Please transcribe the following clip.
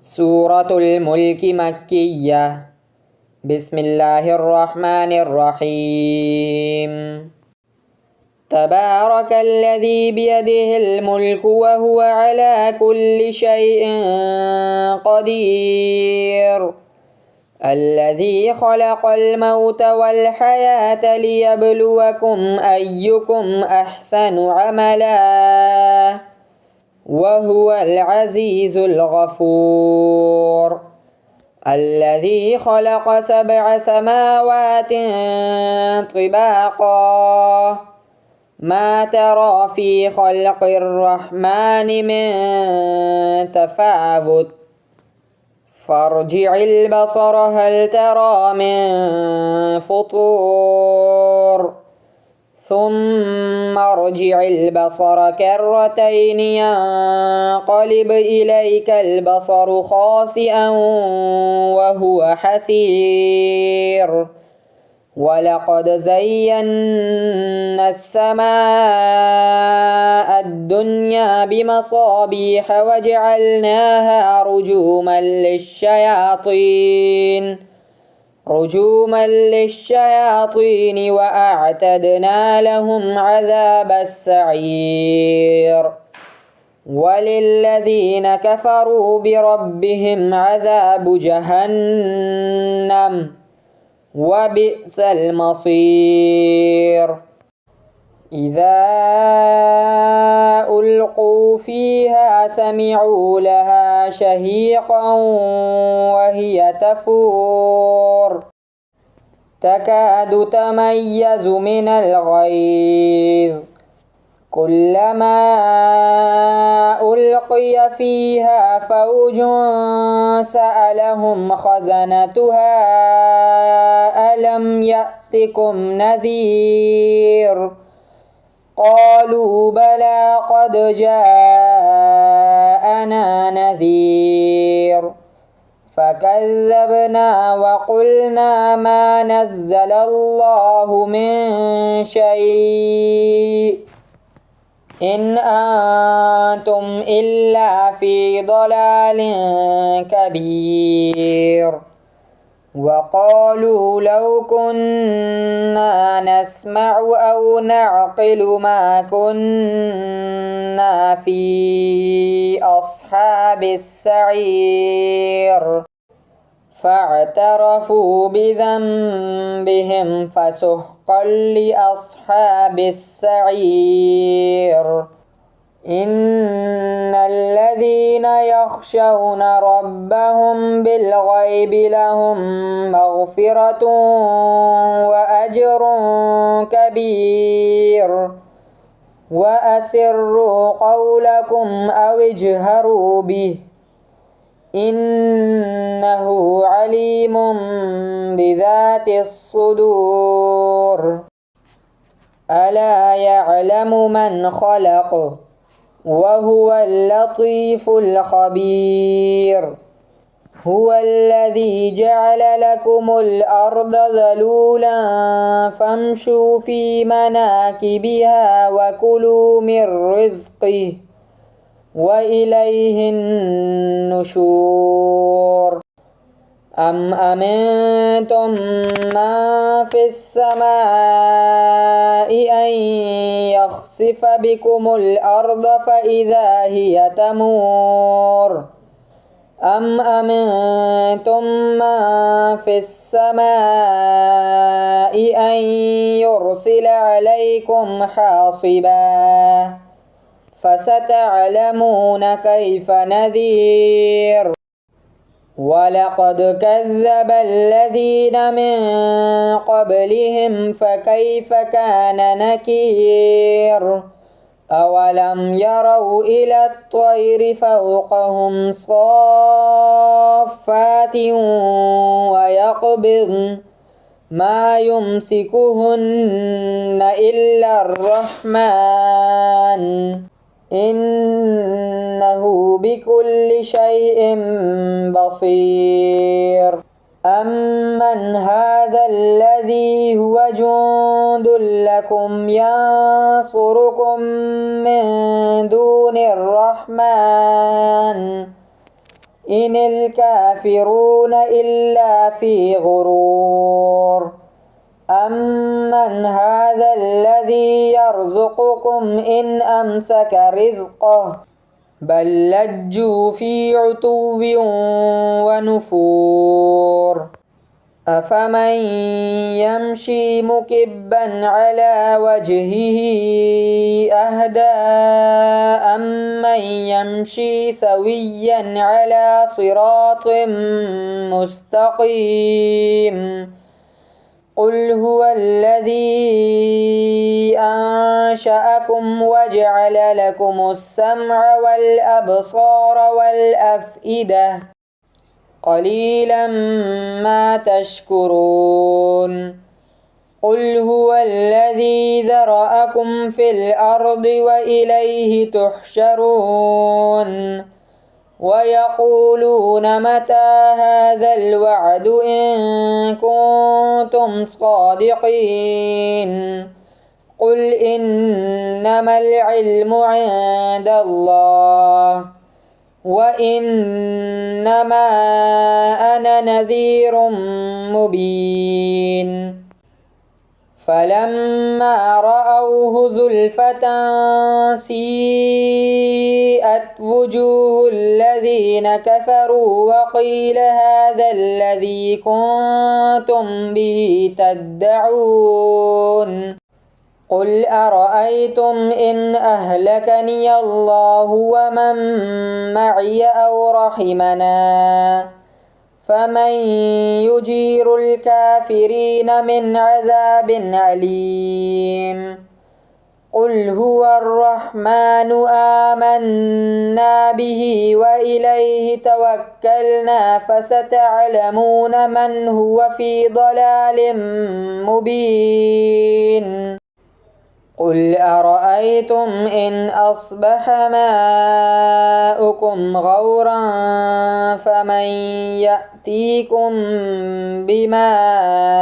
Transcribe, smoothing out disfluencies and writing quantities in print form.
سورة الملك مكية. بسم الله الرحمن الرحيم. تبارك الذي بيده الملك وهو على كل شيء قدير. الذي خلق الموت والحياة ليبلوكم أيكم أحسن عملا وهو العزيز الغفور. الذي خلق 7 سماوات طباقا ما ترى في خلق الرحمن من تفاوت فارجع البصر هل ترى من فطور ثم ارجع البصر كرتين ينقلب إليك البصر خاسئا وهو حسير. ولقد زينا السماء الدنيا بمصابيح وجعلناها رجوما للشياطين وأعتدنا لهم عذاب السعير. وللذين كفروا بربهم عذاب جهنم وبئس المصير. إذا ألقوا فيها سمعوا لها شهيقا وهي تفور تكاد تميز من الغيظ كلما ألقي فيها فوج سألهم خزنتها ألم يأتكم نذير قالوا بلى قد جاءنا نذير فكذبنا وقلنا ما نزل الله من شيء إن أنتم إلا في ضلال كبير. وقالوا لو كنا نسمع أو نعقل ما كنا في أصحاب السعير فاعترفوا بذنبهم فسحقا لأصحاب السعير. إن الذين يخشون ربهم بالغيب لهم مغفرة وأجر كبير. وأسروا قولكم أو اجهروا به إنه عليم بذات الصدور. ألا يعلم من خلق وهو اللطيف الخبير. هو الذي جعل لكم الأرض ذلولا فامشوا في مناكبها وكلوا من رزقه وإليه النشور. أم أمنتم من في السماء أن يخسف بكم الأرض فإذا هي تمور أم أمنتم من في السماء أن يرسل عليكم حاصبا فستعلمون كيف نذير. ولقد كذب الذين من قبلهم فكيف كان نكير. أولم يروا إلى الطير فوقهم صافات ويقبضن ما يمسكهن إلا الرحمن إنه بكل شيء بصير. أمن هذا الذي هو جند لكم ينصركم من دون الرحمن إن الكافرون إلا في غرور أمن هذا الذي يرزقكم إن أمسك رزقه بل لجوا في عتو ونفور أفمن يمشي مكبا على وجهه أهدى أمن يمشي سويا على صراط مستقيم قل هو الذي أنشأكم وجعل لكم السمع والأبصار والأفئدة قليلا ما تشكرون قل هو الذي ذرأكم في الأرض وإليه تحشرون ويقولون متى هذا الوعد إن كنتم صادقين قل إنما العلم عند الله وإنما أنا نذير مبين فلما رأوه زلفة سيئت وجوه الذين كفروا وقيل هذا الذي كنتم به تدعون قل أرأيتم إن أهلكني الله ومن معي أو رحمنا فمن يجير الكافرين من عذاب أليم قل هو الرحمن آمنا به وإليه توكلنا فستعلمون من هو في ضلال مبين قل أرأيتم إن أصبح ماؤكم غورا فمن يأتيكم بماء معين قل إنما يعلم الغيب عند الله وما يشعرون أيان إذ يبعثون قل إنما أنا نذير مبين